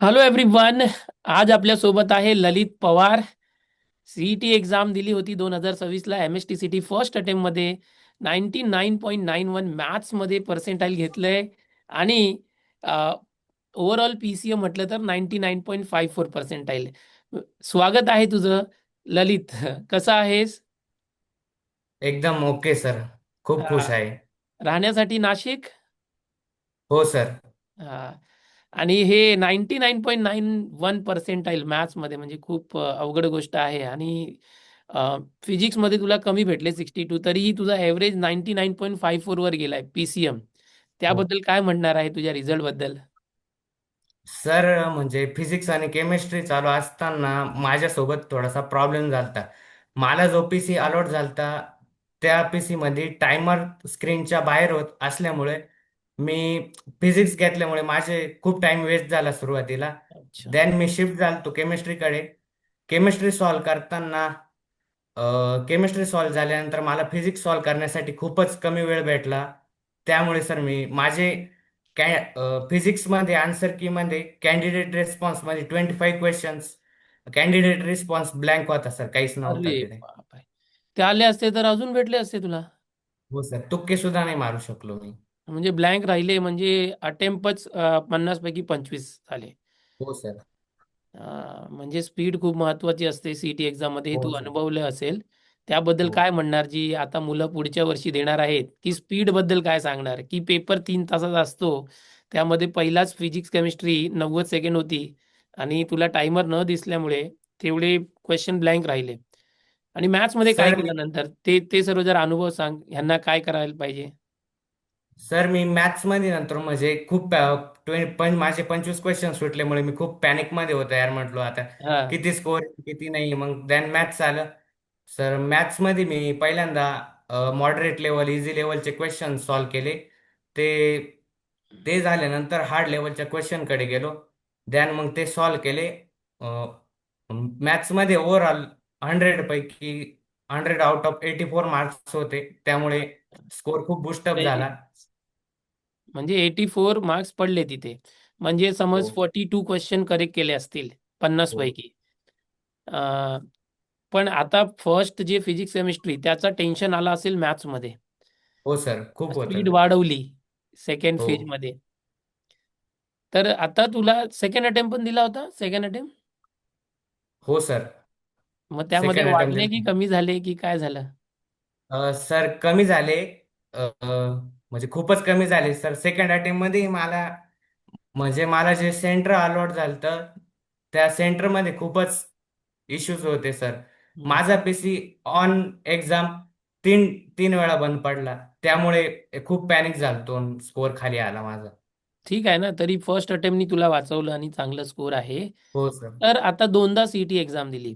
Hello everyone. आज आपल्या सोबत आहे ललित पवार. सीईटी एक्झाम दिली होती 2026ला MST फर्स्ट अटेम्प्ट मध्ये 99.91 मॅथ्स मध्ये पर्सेंटाईल घेतलंय आणि ओव्हरऑल PCM म्हटलं तर 99.54 पर्सेंटाईल. स्वागत आहे तुझं ललित. कसं आहेस? एकदम ओके सर. खूप खुश अ, आहे. राहण्यासाठी नाशिक. हो सर. हा. आणि हे 99.91 पर्सेंटाईल मॅथ्समध्ये म्हणजे खूप अवघड गोष्ट आहे. आणि फिजिक्समध्ये तुला कमी भेटले 62, तरीही तुझा ॲव्हरेज 99.54 वर गेलाय PCM. हो त्याबद्दल काय म्हणणार आहे तुझ्या रिझल्ट बद्दल? सर, म्हणजे फिजिक्स आणि केमिस्ट्री चालू असताना माझ्यासोबत थोडासा प्रॉब्लेम झालता. मला जो पीसी अलॉट झालता त्या पीसी मध्ये टायमर स्क्रीनच्या बाहेर होत असल्यामुळे मी फिजिक्स घेतल्यामुळे माझे खूप टाइम वेस्ट झाला सुरुवातीला. अच्छा. देन मी शिफ्ट झालो केमिस्ट्रीकडे. केमिस्ट्री सॉल्व्ह करताना केमिस्ट्री सॉल्व्ह झाल्यानंतर मला फिजिक्स सॉल्व्ह करण्यासाठी खूपच कमी वेळ भेटला. त्यामुळे सर मी माझे फिजिक्समध्ये आन्सर की मध्ये कॅन्डिडेट रिस्पॉन्स मध्ये 25 क्वेश्चन्स कॅन्डिडेट रिस्पॉन्स ब्लँक होता सर, काहीच नव्हता अरे तिथे. बापरे. ते आले असते तर अजून भेटले असते तुला. हो सर, तुक्के सुद्धा नाही मारू शकलो मी. म्हणजे ब्लँक राहिले म्हणजे अटेम्पच 50 पैकी 25 झाले. हो सर. म्हणजे स्पीड खूप महत्वाची असते सीईटी एक्झाम मध्ये, हे हो तू सर. अनुभवलं असेल. त्याबद्दल हो काय म्हणणार, जी आता मुलं पुढच्या वर्षी देणार आहेत, की स्पीड बद्दल काय सांगणार? की पेपर 3 तासाचा असतो, त्यामध्ये पहिलाच फिजिक्स केमिस्ट्री 90 सेकंड होती आणि तुला टायमर न दिसल्यामुळे तेवढे क्वेश्चन ब्लँक राहिले. आणि मॅथ्स मध्ये काय सर मी केलं नंतर, ते ते सर्व जर अनुभव सांग, ह्यांना काय करायला पाहिजे? सर मी मॅथ्स मध्ये नंतर म्हणजे खूप पण माझे 25 क्वेश्चन सुटल्यामुळे मी खूप पॅनिक मध्ये होतो यार. म्हटलो आता हा. किती स्कोर किती नाही. मग देन मॅथ्स आलं. सर मॅथ्स मध्ये मी पहिल्यांदा मॉडरेट लेवल इझी लेवलचे क्वेश्चन सॉल्व्ह केले. ते ते झाल्यानंतर हार्ड लेवलच्या क्वेश्चन कडे गेलो. देन मग ते सॉल्व्ह केले. मॅथ्स मध्ये ओव्हरऑल 100 पैकी 100 आउट ऑफ 84 मार्क्स होते. त्यामुळे स्कोर खूप बुस्टअप व्हेरी. झाला. म्हणजे 84 मार्क्स पडले तिथे. म्हणजे हो. समज 42 क्वेश्चन करेक्ट केले असतील 50 हो. पैकी. अं, पण आता फर्स्ट जे फिजिक्स केमिस्ट्री त्याचा टेन्शन आला असेल मॅथ्समध्ये. हो सर, खूप स्पीड होतं. वाढवली सेकंड हो. फेज मध्ये. तर आता तुला सेकंड अटेम्प्ट पण दिला होता, सेकंड अटेम्प्ट. हो सर. मग त्यामध्ये सेकंड अटेम्प्ट वाढले की दिला. कमी झाले की काय झालं? सर कमी झाले. म्हणजे खूपच कमी झाले सर. सेकंड अटेम्प्ट मध्ये मला जे सेंटर अलॉट झालं त्या सेंटर मध्ये खूपच इश्यूज होते सर. हम्म. माझा पीसी ऑन एक्झाम तीन तीन वेळा बंद पडला. त्यामुळे खूप पॅनिक झालतो. स्कोर खाली आला माझा. ठीक आहे ना, तरी फर्स्ट अटेम्प्टनी तुला वाचवलं आणि चांगलं स्कोर आहे. हो सर. तर आता दोनदा सीईटी एक्झाम दिली.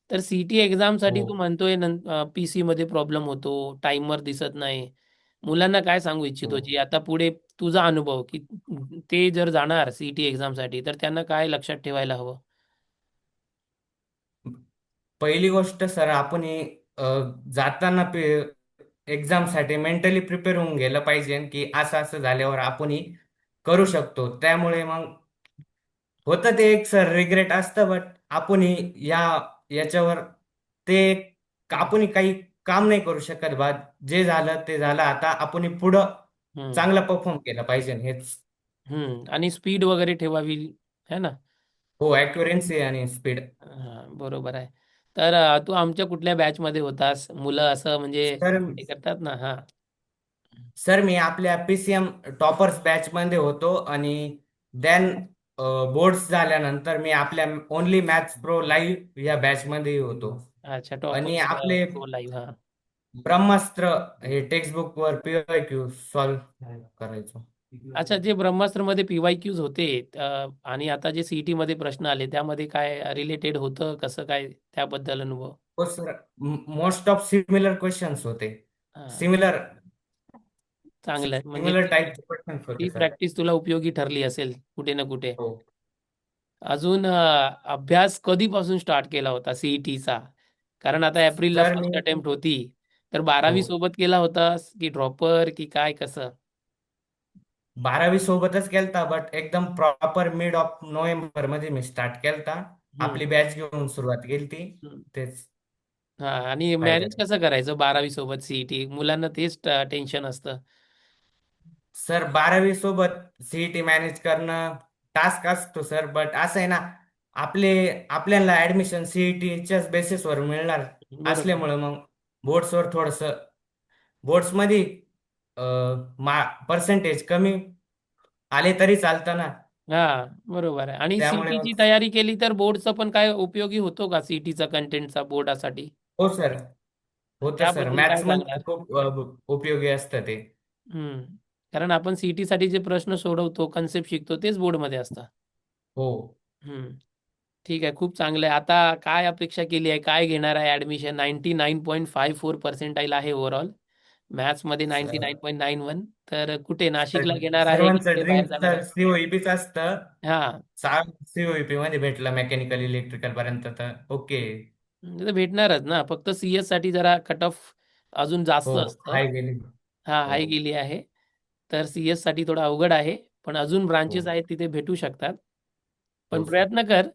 तर सीईटी एक्झामसाठी हो. तू म्हणतोय पीसी मध्ये प्रॉब्लेम होतो, टाइमर दिसत नाही. मुलांना काय सांगू हो. इच्छितो, जी आता पुढे तुझा अनुभव, की ते जर जाणार सीईटी एक्झामसाठी तर त्यांना काय लक्षात ठेवायला हवं? पहिली गोष्ट सर, आपण जाताना एक्झामसाठी मेंटली प्रिपेअर होऊन गेलं पाहिजे की असं असं झाल्यावर आपण करू शकतो. त्यामुळे मग होतं ते एक सर रिग्रेट असतं. बट आपण या याच्यावर ते आपण काही काम नाही करू शकत. बा जे झालं ते झालं. आता आपण पुढं हम्म. चांगला परफॉर्म केला पाहिजे हेच. आणि स्पीड वगैरे ठेवावी, है ना? हो, ॲक्युरन्सी आणि स्पीड. हा, बरोबर आहे. तर तू आमच्या कुठल्या बॅचमध्ये होतास? मुलं असं म्हणजे सर हे करतात ना. हा. सर मी आपल्या पीसीएम टॉपर्स बॅच मध्ये होतो. आणि देन बोर्ड्स झाल्यानंतर मी आपल्या ओनली मॅथ्स प्रो लाईव्ह या बॅच मध्ये होतो. अच्छा, आणि टॉपर्स आपले प्रो लाईव्ह. हा. ब्रह्मास्त्र हे टेक्स्ट बुक वर PYQ सॉल्व्ह करायचो. अच्छा, जे ब्रह्मास्त्रमध्ये PYQs होते, आणि आता जे सीईटी मध्ये प्रश्न आले त्यामध्ये काय रिलेटेड होतं, कसं काय त्याबद्दल अनुभव? हो sir. Most of similar questions होते. हा, सिमिलर चांगलं आहे. म्हणजे सिमिलर टाईपचे क्वेश्चन्स होते ती सर. प्रॅक्टिस तुला उपयोगी ठरली असेल कुठे ना कुठे. हो. अजून अभ्यास कधीपासून स्टार्ट केला होता सीईटीचा? कारण आता एप्रिलला सर मी फर्स्ट अटेम्प्ट होती. तर हो 12वी सोबत केला होतास की ड्रॉपर की काय, कसं? 12वी सोबतच केलता, बट एकदम प्रॉपर मिड ऑफ नोव्हेंबर मध्ये मी स्टार्ट केलता. हम्म. आपली बॅच घेऊन सुरुवात केली ती. हम्म. तेच हा, आणि मॅनेज फायदा. कसं करायचं 12वी सोबत सीईटी? मुलांना तेच टेन्शन असतं. सर 12वी सोबत सीईटी मॅनेज करणं टास्क असतो सर, बट असं आहे ना, आपले आपल्याला ऍडमिशन सीईटीच्याच बेसिसवर मिळणार बरोबर. असल्यामुळं मग बोर्ड्सवर थोडस, बोर्ड्स मध्ये पर्सेंटेज कमी आले तरी चालतं ना. हा, बरोबर आहे. आणि त्यामुळे मग सीईटीची तयारी केली तर बोर्डचं पण काय उपयोगी होतो का, सीईटीचा कंटेंटचा बोर्डासाठी? हो सर, होतं सर. त्याबद्दल काय मॅथ्स सांगणार? मध्ये खूप उपयोगी असतं ते. हम्म. कारण आपण सीईटी साठी जे प्रश्न सोडवतो, कन्सेप्ट शिकतो, तेच बोर्डमध्ये असतं. हो हम्म. ठीक आहे, खूप चांगलं आहे. आता काय अपेक्षा केली आहे, काय घेणार आहे ॲडमिशन? 99.54% आहे ओव्हरऑल. मॅथ्समध्ये सर, 99.91. तर कुठे, नाशिकला घेणार आहे की सर्वांचं कुठे ड्रीम बाहेर जाणार तर आहे? सीओईपीच असतं. हां. सीओईपी मध्ये भेटलं मेकॅनिकल इलेक्ट्रिकल पर्यंत तर ओके. तर भेटणारच ना, फक्त सीएस साठी जरा कट ऑफ अजून हो, जास्त असतं. हाय गेली. हा, हो हाय गेली आहे. तर सीएस साठी थोडं अवघड आहे, पण अजून हो ब्रांचेस आहेत तिथे भेटू शकतात. हो पण सर. प्रयत्न कर,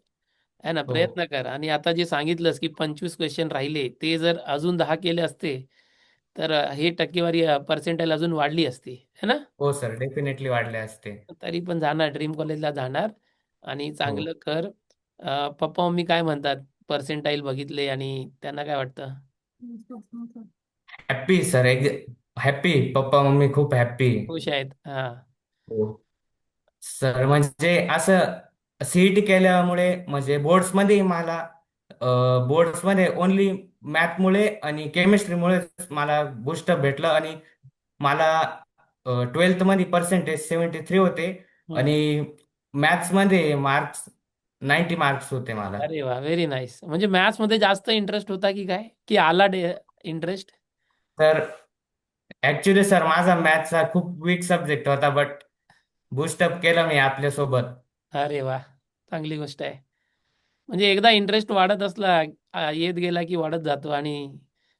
है ना, हो प्रयत्न कर. आणि आता जे सांगितलंस की 25 क्वेश्चन राहिले, ते जर अजून 10 केले असते तर हे टक्केवारी पर्सेंटाईल अजून वाढली असती, है ना? हो सर, डेफिनेटली वाढले असते. तरी पण जाणार, ड्रीम कॉलेजला जाणार. आणि हो, चांगलं कर. पप्पा मम्मी काय म्हणतात? पर्सेंटाईल बघितले आणि त्यांना काय वाटतं? हॅप्पी सर, एक हॅप्पी. पप्पा मम्मी खूप हॅप्पी. खुश आहेत, हा. हो सर, म्हणजे असं सीईटी केल्यामुळे म्हणजे बोर्ड्समध्ये मला, बोर्ड्समध्ये ओन्ली मॅथमुळे आणि केमिस्ट्रीमुळे मला बूस्टअप भेटलं. आणि मला 12th मध्ये पर्सेंटेज 73 होते हम्म. आणि मॅथ्समध्ये मार्क्स 90 मार्क्स होते मला. अरे वा, व्हेरी नाईस. म्हणजे मॅथ्स मध्ये जास्त इंटरेस्ट होता की काय, की आला इंटरेस्ट? तर ऍक्च्युली सर, माझा मॅथ्सचा खूप वीक सब्जेक्ट होता, बट बूस्टअप केलं मी आपल्यासोबत. अरे वा, चांगली गोष्ट आहे. म्हणजे एकदा इंटरेस्ट वाढत असला, येत गेला की वाढत जातो. आणि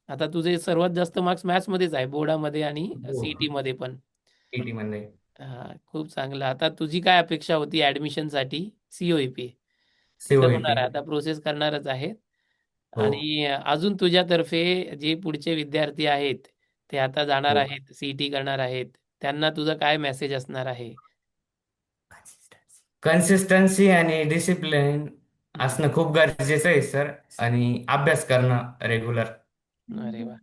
आता तुझे सर्वात जास्त मार्क्स मॅथ्स मध्येच आहे, बोर्डामध्ये आणि हो, सीईटी मध्ये पण. सीईटी मध्ये. हा, खूप चांगलं. आता तुझी काय अपेक्षा होती ऍडमिशनसाठी? सीओईपी ते तर होणार सीओईपी. आहे, आता प्रोसेस करणारच आहेत. हो आणि अजून तुझ्यातर्फे जे पुढचे विद्यार्थी आहेत, ते आता जाणार हो. आहेत, सीईटी करणार आहेत, त्यांना तुझं काय मेसेज असणार आहे? कन्सिस्टन्सी आणि डिसिप्लिन हम्म. असणं खूप गरजेचं आहे सर. आणि अभ्यास करणं रेग्युलर. अरे वा.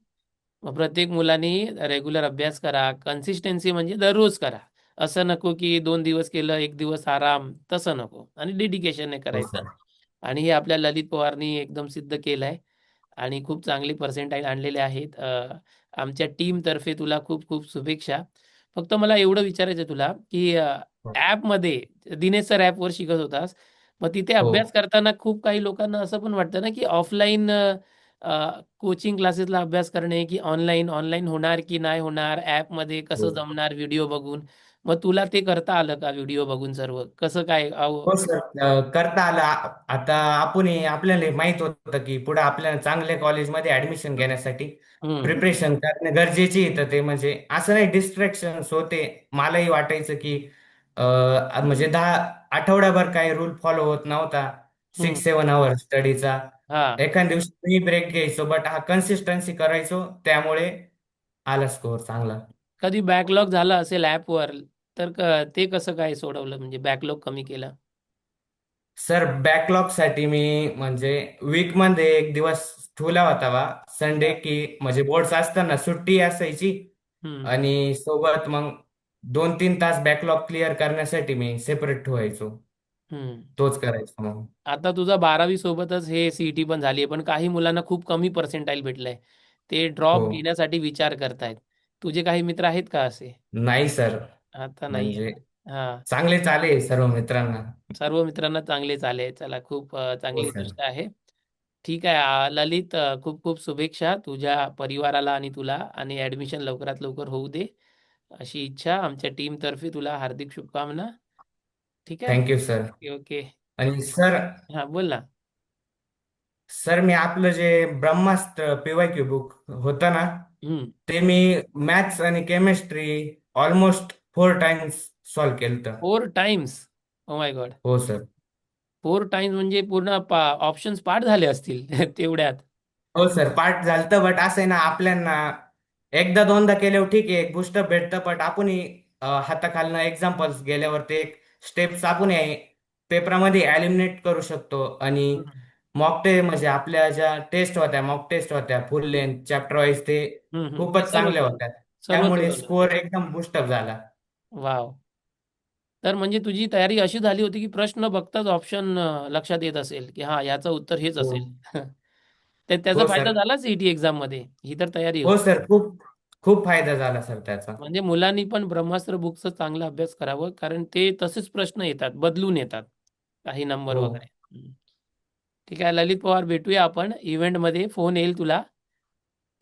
मग प्रत्येक मुलांनी रेग्युलर अभ्यास करा. कन्सिस्टन्सी म्हणजे दररोज करा. असं नको की 2 दिवस केलं, 1 दिवस आराम, तसं नको. आणि डेडिकेशनने हो करायचं. सर. आणि हे आपल्या ललित पवारनी एकदम सिद्ध केलं आहे. आणि खूप चांगले पर्सेंटाईल आणलेले आहेत. आमच्या टीमतर्फे तुला खूप खूप शुभेच्छा. फक्त मला एवढं विचारायचं आहे तुला, की ॲपमध्ये, दिनेश सर ॲपवर शिकत होतास, मग तिथे हो अभ्यास करताना खूप काही लोकांना असं पण वाटतं ना, की ऑफलाईन कोचिंग क्लासेसला अभ्यास करणे की ऑनलाईन, ऑनलाईन होणार की नाही होणार, ॲपमध्ये कसं हो जमणार व्हिडिओ बघून? मग तुला ते करता आलं का, व्हिडिओ बघून सर्व? कसं काय? हो सर, करता आलं. आता आपण आपल्याला माहित होतं की पुढे आपल्याला चांगल्या कॉलेजमध्ये ऍडमिशन घेण्यासाठी हं, प्रिपरेशन करणं गरजेची आहे. तर ते म्हणजे असं नाही, डिस्ट्रॅक्शन्स होते. मलाही वाटायचं की म्हणजे 10 आठवड्याभर काही रूल फॉलो होत नव्हता. हं. 6-7 आवर्स स्टडीचा. हां. एखाद्या दिवशी मी ब्रेक घ्यायचो, बट हा कन्सिस्टन्सी करायचो, त्यामुळे आला स्कोअर चांगला. कधी बॅकलॉग झाला असेल ॲपवर, तर ते कसं काय सोडवलं, म्हणजे बॅकलॉग कमी केला? सर, बॅकलॉग साठी मी म्हणजे वीक मध्ये एक दिवस ठेवला होता बा, संडे, हां. की म्हणजे बोर्ड्स असताना सुट्टी असायची. हं, आणि सोबत मग 2-3 तास बॅकलॉग क्लिअर करण्यासाठी मी सेपरेट ठेवायचो. हं. तोच करायचो मग. आता तुझा 12वी सोबतच हे सीईटी पण झाली आहे, पण काही मुलांना खूप कमी पर्सेंटाईल भेटलंय. ते हो, ड्रॉप घेण्यासाठी विचार करतायत. तुझे काही मित्र आहेत का असे? नाही सर, आता नाहीये म्हणजे ना? हां. चांगले चाले सर्व मित्रांना. सर्व मित्रांना चांगलेच आले. चला, खूप हो चांगली सर. गोष्ट आहे. ठीक आहे. ललित, खूप खूप शुभेच्छा तुझ्या परिवाराला आणि तुला. आणि ॲडमिशन लवकरात लवकर होऊ दे, अशी इच्छा. आमच्या टीमतर्फे तुला हार्दिक शुभकामना. ठीक आहे? Thank you sir. Okay, okay. आणि सर, हां, बोल ना. मी आपलं जे ब्रह्मास्त्र पीवायक्यू बुक होतं ना, हं. ते मी मॅथ्स आणि केमिस्ट्री ऑलमोस्ट 4 टाइम्स सॉल्व्ह केलं तर. 4 टाइम्स? Oh my God. हो सर. 4 टाइम्स म्हणजे पूर्ण ऑप्शन्स पाठ झाले असतील तेवढ्यात. हो सर, पाठ झालतं, बट असं आहे ना, आपल्याला एकदा दोनदा केल्यावर ठीक आहे, एक बुस्टअप भेटतं, बट आपण हाताखालनं एक्झाम्पल्स गेल्यावर ते एक स्टेप्स आपण पेपरामध्ये एलिमिनेट करू शकतो. आणि हम्म. मॉक टेस्ट म्हणजे आपल्या ज्या टेस्ट होत्या, मॉक टेस्ट होत्या फुल लेंथ चॅप्टर वाईज, ते ते खूपच सर्व चांगल्या सोडवलं. होत्या. सर्व त्यामुळे सोडवलं. स्कोअर एकदम बुस्टअप झाला. वाव. तर म्हणजे तुझी तयारी अशी झाली होती की प्रश्न बघताच ऑप्शन लक्षात येत असेल की हा याचं उत्तर हेच हो. असेल. तर त्याचा हो फायदा सर. झाला सीईटी एक्झाम मध्ये, ही तर तयारी हो होती. सर, खूप खूप फायदा झाला सर त्याचा. म्हणजे मुलांनी पण ब्रह्मास्त्र बुकचा चांगला अभ्यास करावं, कारण ते तसेच प्रश्न येतात, बदलून येतात काही नंबर हो. वगैरे. ठीक आहे ललित पवार, भेटूया आपण इव्हेंटमध्ये. फोन येईल तुला. हो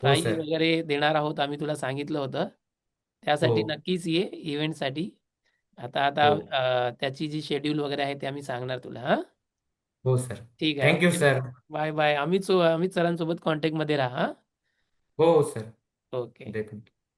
प्राईज सर. वगैरे देणार आहोत आम्ही, तुला सांगितलं होतं. हो. त्यासाठी नक्कीच ये इव्हेंटसाठी. आता आता हो. त्याची जी शेड्यूल वगैरे आहे ते आम्ही सांगणार तुला. हां. हो सर. ठीक आहे. Thank you okay. Sir. Bye bye. Amit सरांसोबत कॉन्टॅक्टमध्ये राहा. हो सर. ओके. डेफिनेटली.